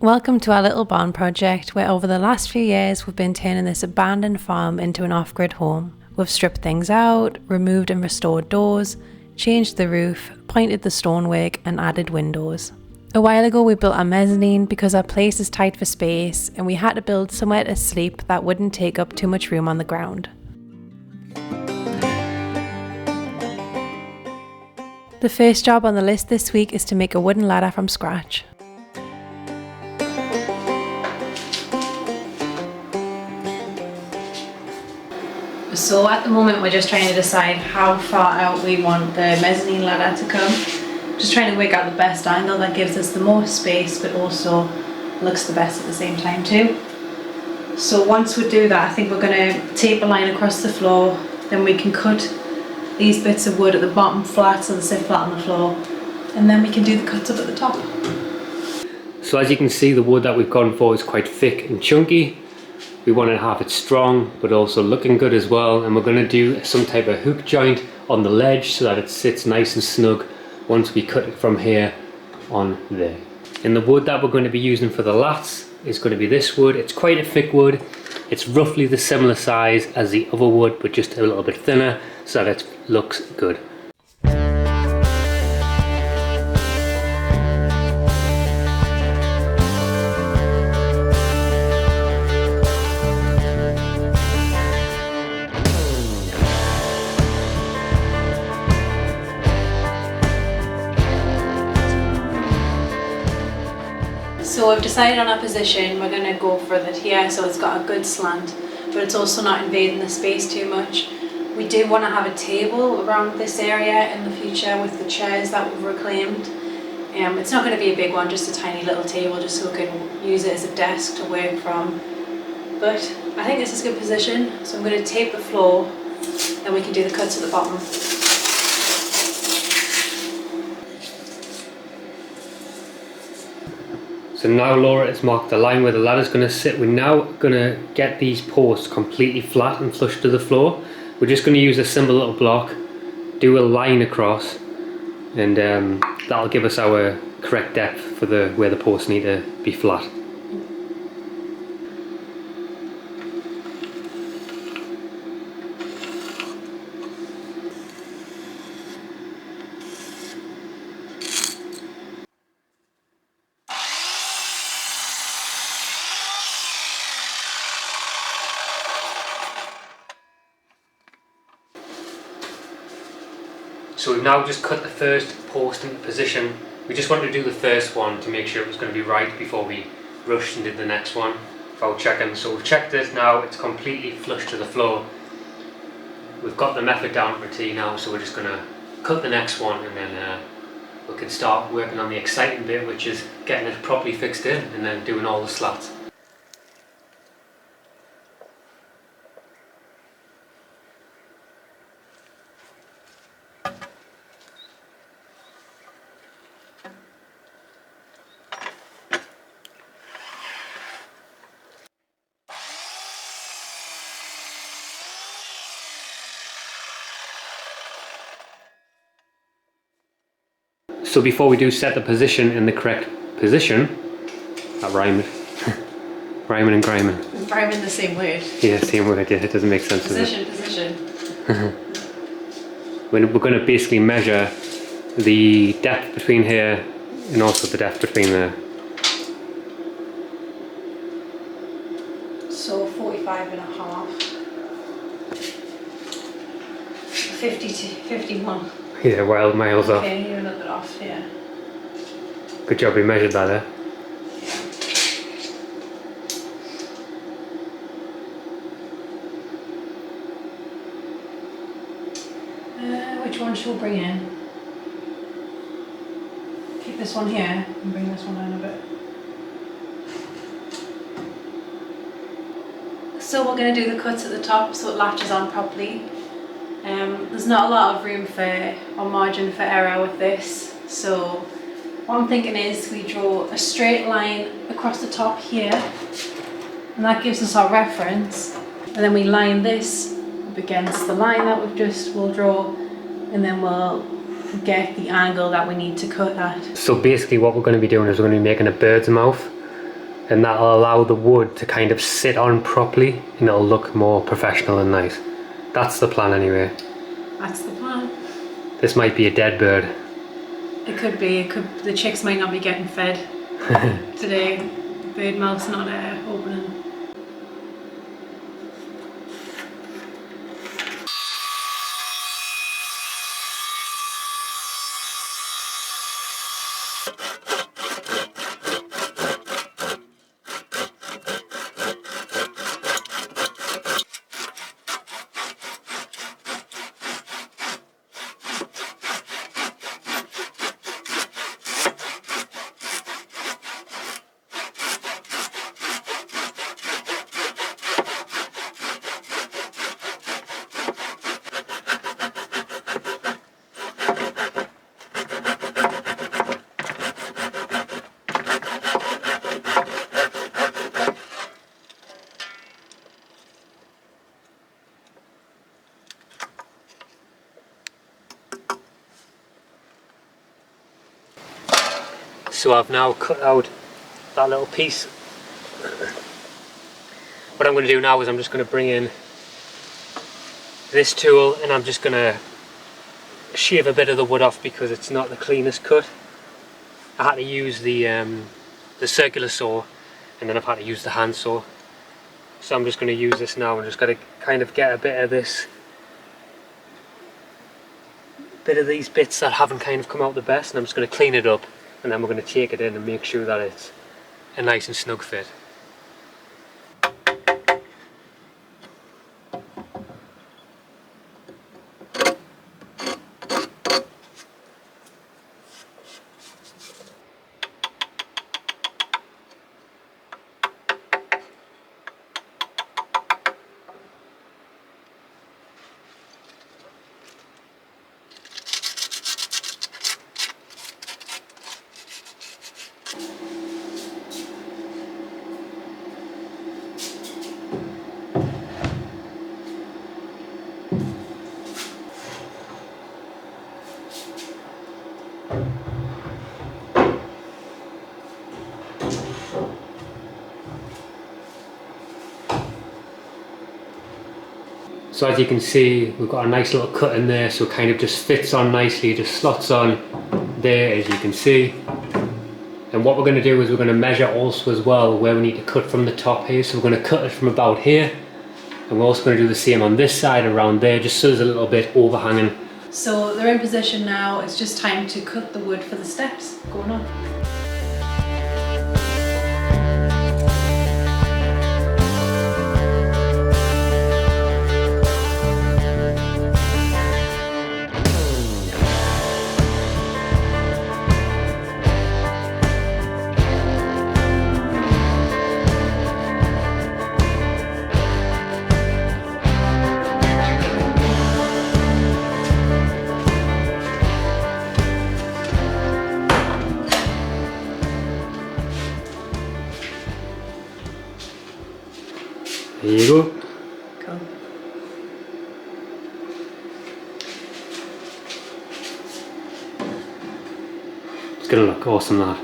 Welcome to our little barn project, where over the last few years we've been turning this abandoned farm into an off-grid home. We've stripped things out, removed and restored doors, changed the roof, pointed the stonework and added windows. A while ago we built our mezzanine because our place is tight for space and we had to build somewhere to sleep that wouldn't take up too much room on the ground. The first job on the list this week is to make a wooden ladder from scratch. So at the moment we're just trying to decide how far out we want the mezzanine ladder to come. Just trying to work out the best angle that gives us the most space but also looks the best at the same time too. So once we do that, I think we're going to tape a line across the floor, then we can cut these bits of wood at the bottom flat so they sit flat on the floor, and then we can do the cuts up at the top. So as you can see, the wood that we've gone for is quite thick and chunky. We want to have it strong but also looking good as well, and we're going to do some type of hook joint on the ledge so that it sits nice and snug once we cut it from here on there. And the wood that we're going to be using for the lats is going to be this wood. It's quite a thick wood. It's roughly the similar size as the other wood but just a little bit thinner so that it looks good. So we've decided on our position. We're going to go for it here so it's got a good slant, but it's also not invading the space too much. We do want to have a table around this area in the future with the chairs that we've reclaimed. It's not going to be a big one, just a tiny little table just so we can use it as a desk to work from. But I think this is a good position, so I'm going to tape the floor and we can do the cuts at the bottom. So now Laura has marked the line where the ladder's going to sit. We're now going to get these posts completely flat and flush to the floor. We're just going to use a simple little block, do a line across, and that'll give us our correct depth for where the posts need to be flat. So we've now just cut the first post into position. We just wanted to do the first one to make sure it was going to be right before we rushed and did the next one without checking. So we've checked it now, it's completely flush to the floor. We've got the method down to a T now, so we're just going to cut the next one and then we can start working on the exciting bit, which is getting it properly fixed in and then doing all the slats. So before we do set the position in the correct position, that rhymed. Rhyming and griming. Rhyming the same word. Yeah, same word, yeah, it doesn't make sense. Position. We're going to basically measure the depth between here and also the depth between there. So 45 and a half. 50 to 51. Yeah, wild miles off. Okay, you're a little bit off, yeah. Good job we measured that, eh? Which one should we bring in? Keep this one here and bring this one down a bit. So we're going to do the cuts at the top so it latches on properly. There's not a lot of room or margin for error with this, so what I'm thinking is we draw a straight line across the top here, and that gives us our reference, and then we line this up against the line that we'll draw, and then we'll get the angle that we need to cut at. So basically what we're going to be doing is we're going to be making a bird's mouth and that'll allow the wood to kind of sit on properly and it'll look more professional and nice. That's the plan anyway. That's the plan. This might be a dead bird. It could be. The chicks might not be getting fed today. Bird mouth's not opening. So I've now cut out that little piece. What I'm going to do now is I'm just going to bring in this tool and I'm just going to shave a bit of the wood off because it's not the cleanest cut. I had to use the circular saw and then I've had to use the hand saw. So I'm just going to use this now and just got to kind of get a bit of these bits that haven't kind of come out the best, and I'm just going to clean it up. And then we're going to take it in and make sure that it's a nice and snug fit. So as you can see, we've got a nice little cut in there, so it kind of just fits on nicely, just slots on there as you can see. And what we're going to do is we're going to measure also as well where we need to cut from the top here. So we're going to cut it from about here, and we're also going to do the same on this side around there, just so there's a little bit overhanging. So they're in position now. It's just time to cut the wood for the steps going on. There you go. Cool. It's going to look awesome, that.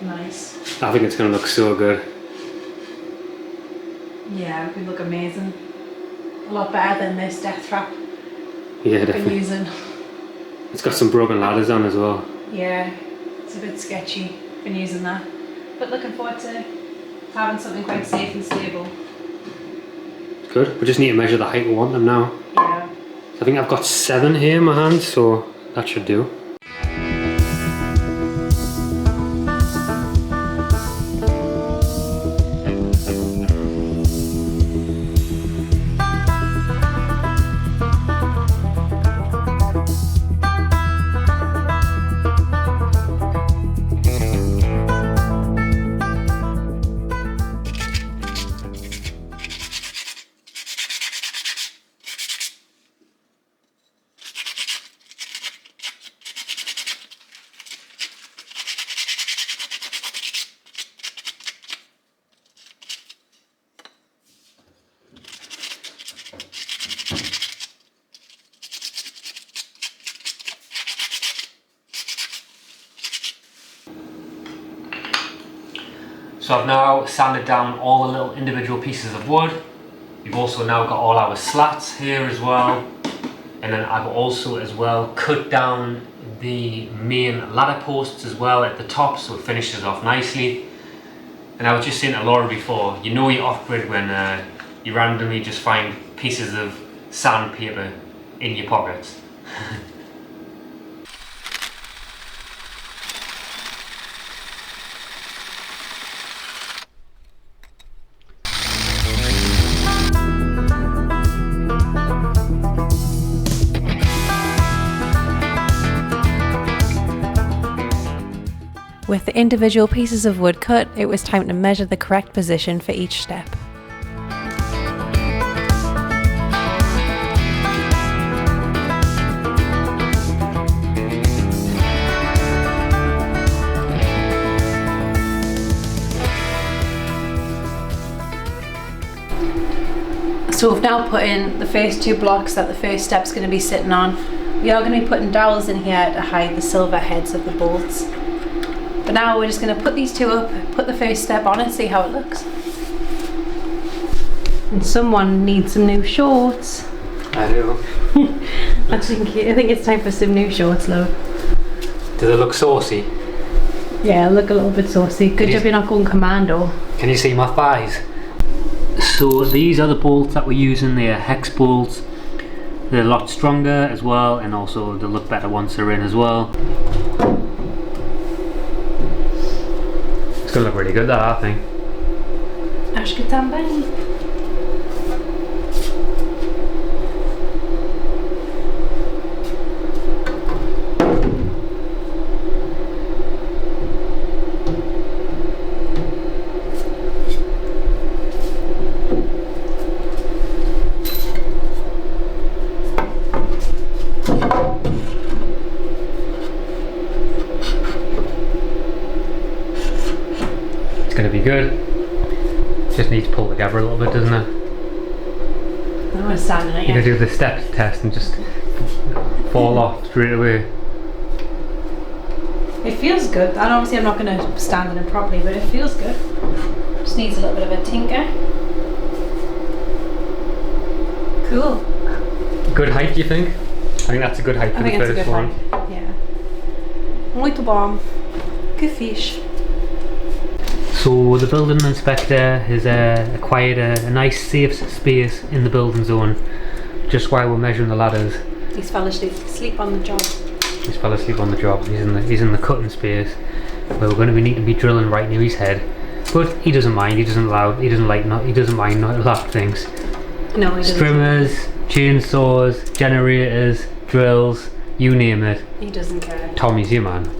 Nice. I think it's going to look so good. Yeah, it would look amazing. A lot better than this death trap Yeah, I've been definitely. using. It's got some broken ladders on as well. Yeah, it's a bit sketchy. Been using that, but looking forward to having something quite safe and stable. Good. We just need to measure the height we want them now. Yeah. I think I've got 7 here in my hand, so that should do. So I've now sanded down all the little individual pieces of wood. We've also now got all our slats here as well. And then I've also as well cut down the main ladder posts as well at the top, so it finishes off nicely. And I was just saying to Laura before, you know you're off-grid when you randomly just find pieces of sandpaper in your pockets. With the individual pieces of wood cut, it was time to measure the correct position for each step. So we've now put in the first 2 blocks that the first step's going to be sitting on. We are going to be putting dowels in here to hide the silver heads of the bolts. But now we're just going to put these 2 up, put the first step on it, see how it looks. And someone needs some new shorts. I do. I think it's time for some new shorts, love. Does it look saucy? Yeah, look a little bit saucy. Good job you're not going commando. Can you see my thighs? So these are the bolts that we're using. They are hex bolts. They're a lot stronger as well, and also they look better once they're in as well. It's gonna look really good, that, I think. Acho que também. Gonna be good. Just needs to pull together a little bit, doesn't it? I'm gonna stand in it. You're gonna do the steps test and just fall off straight away. It feels good, and obviously I'm not gonna stand in it properly, but it feels good. Just needs a little bit of a tinker. Cool. Good height, do you think? I think that's a good height for the first one. Yeah. Muito bom. Good fish. So the building inspector has acquired a nice safe space in the building zone just while we're measuring the ladders. These fellas sleep on the job. He's fell asleep on the job. He's in the cutting space where we're going to need to be drilling right near his head. But he doesn't mind. He doesn't mind not loud things. No, he doesn't. Trimmers, chainsaws, generators, drills, you name it. He doesn't care. Tommy's your man.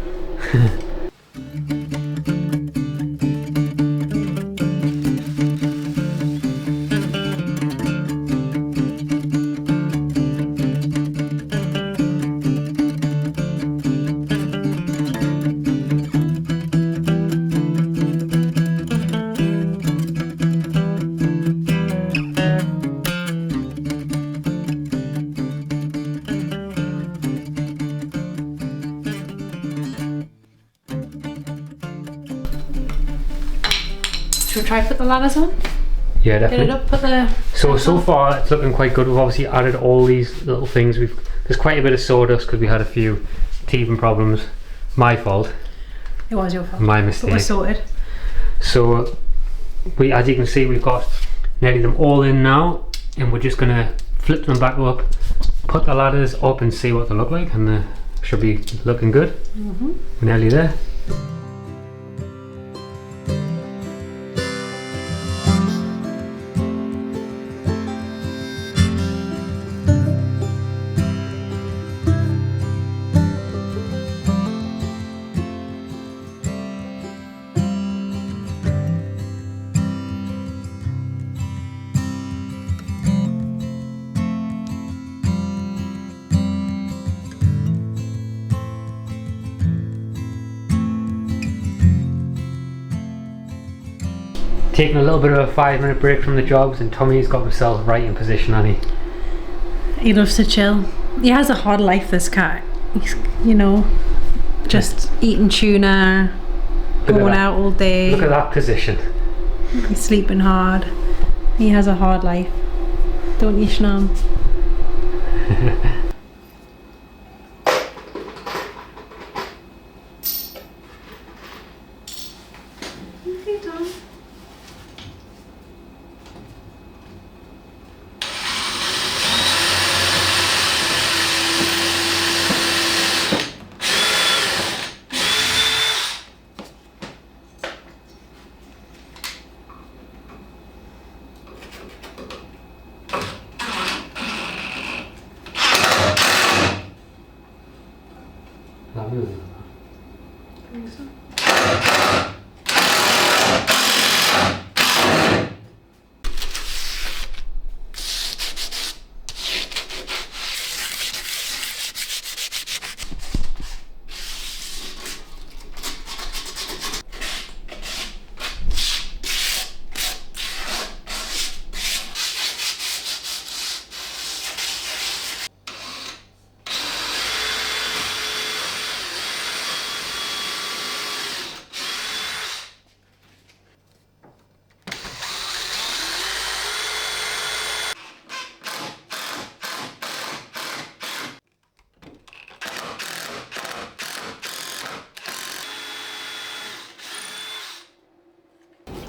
Should we try put the ladders on? Yeah, definitely. Get it up, put the... So far it's looking quite good. We've obviously added all these little things. There's quite a bit of sawdust because we had a few teething problems. My fault. It was your fault. My mistake. But we're sorted. So as you can see, we've got nearly them all in now, and we're just gonna flip them back up, put the ladders up and see what they look like, and they should be looking good. Mm-hmm. We're nearly there. Taking a little bit of a 5-minute break from the jobs, and Tommy's got himself right in position, hasn't he? He loves to chill. He has a hard life, this cat. He's, you know, just eating tuna, going out all day. Look at that position. He's sleeping hard. He has a hard life. Don't you, Shnam?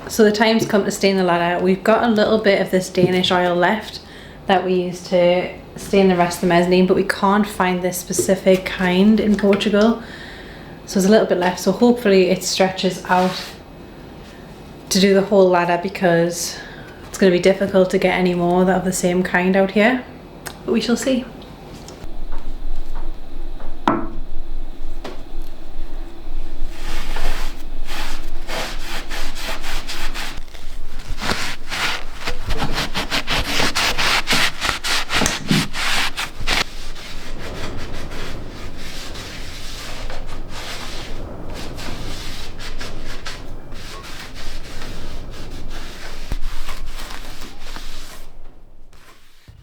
So the time's come to stain the ladder. We've got a little bit of this Danish oil left that we use to stain the rest of the mezzanine, but we can't find this specific kind in Portugal. So there's a little bit left, so hopefully it stretches out to do the whole ladder, because it's going to be difficult to get any more of the same kind out here. But we shall see.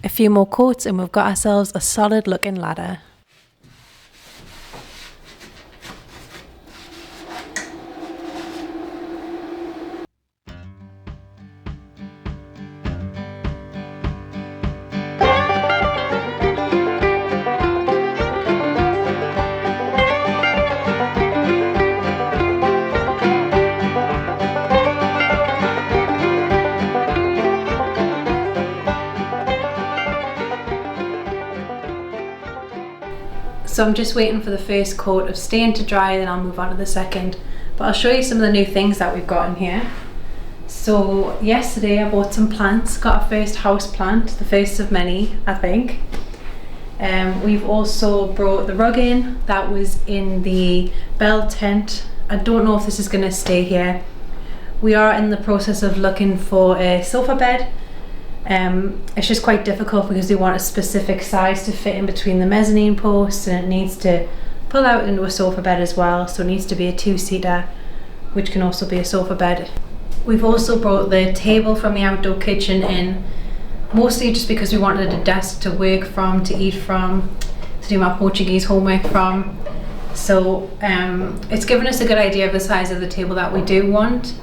A few more coats and we've got ourselves a solid looking ladder. So I'm just waiting for the first coat of stain to dry, then I'll move on to the second. But I'll show you some of the new things that we've got in here. So yesterday I bought some plants, got our first house plant, the first of many, I think. We've also brought the rug in that was in the bell tent. I don't know if this is going to stay here. We are in the process of looking for a sofa bed. It's just quite difficult because we want a specific size to fit in between the mezzanine posts, and it needs to pull out into a sofa bed as well, so it needs to be a two-seater, which can also be a sofa bed. We've also brought the table from the outdoor kitchen in, mostly just because we wanted a desk to work from, to eat from, to do my Portuguese homework from. So it's given us a good idea of the size of the table that we do want.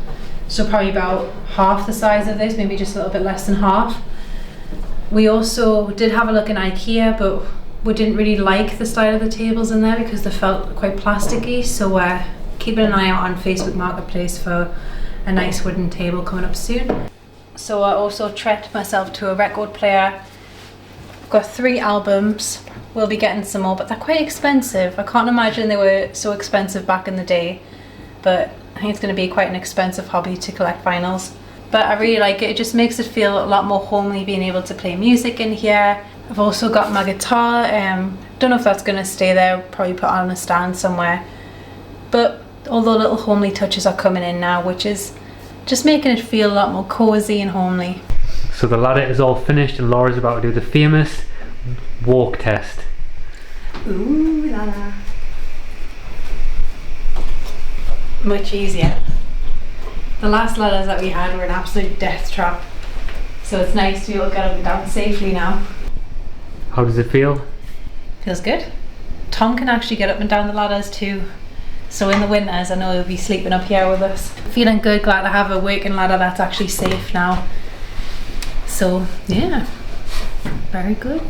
So probably about half the size of this, maybe just a little bit less than half. We also did have a look in IKEA, but we didn't really like the style of the tables in there because they felt quite plasticky. So we're keeping an eye out on Facebook Marketplace for a nice wooden table coming up soon. So I also treated myself to a record player. I've got 3 albums. We'll be getting some more, but they're quite expensive. I can't imagine they were so expensive back in the day, but I think it's going to be quite an expensive hobby to collect vinyls. But I really like it. It just makes it feel a lot more homely, being able to play music in here. I've also got my guitar. Don't know if that's going to stay there, probably put on a stand somewhere. But all the little homely touches are coming in now, which is just making it feel a lot more cozy and homely. So the ladder is all finished and Laura's about to do the famous walk test. Ooh, ladder. Much easier. The last ladders that we had were an absolute death trap, so it's nice to be able to get up and down safely now. How does it feel? Feels good. Tom can actually get up and down the ladders too, So in the winters, I know he'll be sleeping up here with us. Feeling good, glad to have a working ladder that's actually safe now. So yeah, very good.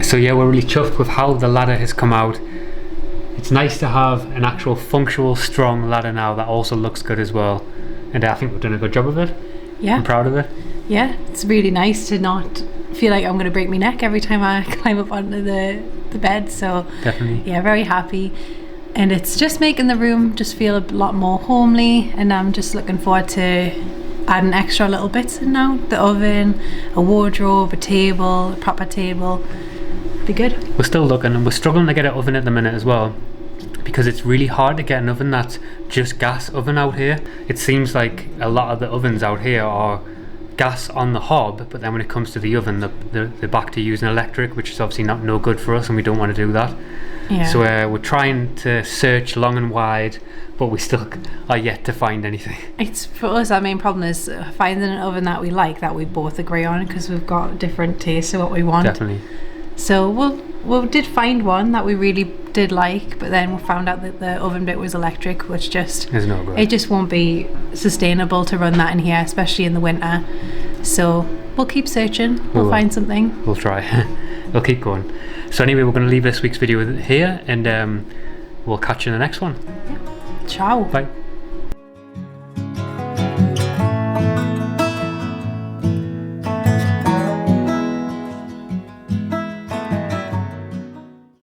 So yeah, we're really chuffed with how the ladder has come out. It's nice to have an actual functional, strong ladder now that also looks good as well. And I think we've done a good job of it. Yeah. I'm proud of it. Yeah, it's really nice to not feel like I'm going to break my neck every time I climb up onto the bed. So Definitely. yeah, very happy. And it's just making the room just feel a lot more homely, and I'm just looking forward to adding extra little bits in now. The oven, a wardrobe, a table, a proper table. Be good. We're still looking, and we're struggling to get an oven at the minute as well, because it's really hard to get an oven that's just gas oven out here. It seems like a lot of the ovens out here are gas on the hob, but then when it comes to the oven, they're back to using electric, which is obviously no good for us, and we don't want to do that. Yeah. So we're trying to search long and wide, but we still are yet to find anything. It's for us, our main problem is finding an oven that we like, that we both agree on, because we've got different tastes of what we want. Definitely. So we did find one that we really did like, but then we found out that the oven bit was electric, which just It's no good. it just won't be sustainable to run that in here, especially in the winter. So we'll keep searching. We'll find something. We'll try. We'll keep going. So anyway, we're going to leave this week's video here, and we'll catch you in the next one. Ciao. Bye.